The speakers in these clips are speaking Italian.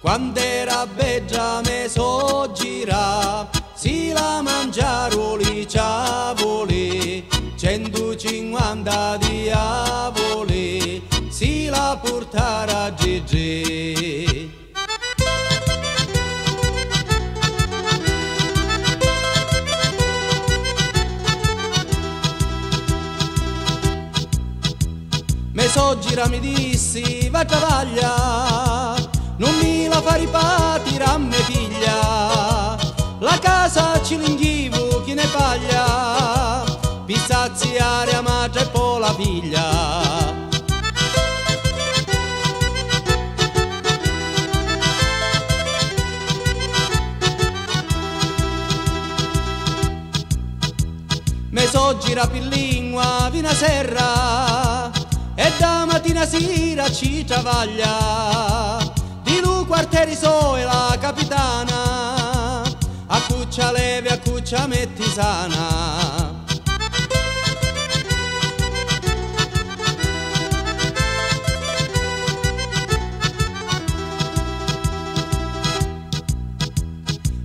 Quando era beggia me so gira, si la mangiaroli ciavoli, 150 diavoli, si la portara a Gigi. Me so gira mi dissi, va a travaglia, non mi la fa ripartire a me figlia, la casa ci l'inghivo chi ne paglia, pizzaziare a madre e poi la figlia. Me so gira per lingua fino a serra, e da mattina sera ci travaglia, di lui quartieri so e la capitana, a cuccia levi, a cuccia metti sana.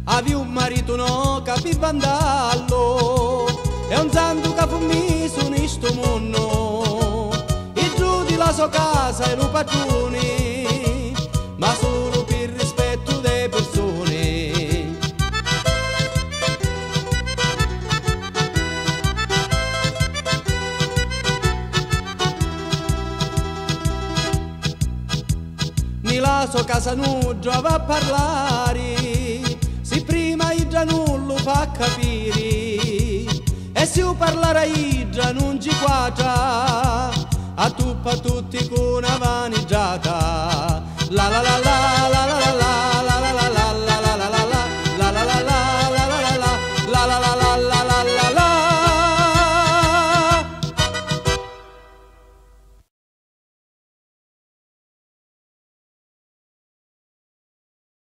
Avevi un marito no capiva andallo, e un santo che fu messo in sto mondo, e giù di la sua casa e lo padrone, ma solo per rispetto delle persone. Nella sua casa non giova a parlare, se prima i già non lo fa capire, e se io parlare a i già non ci quadra,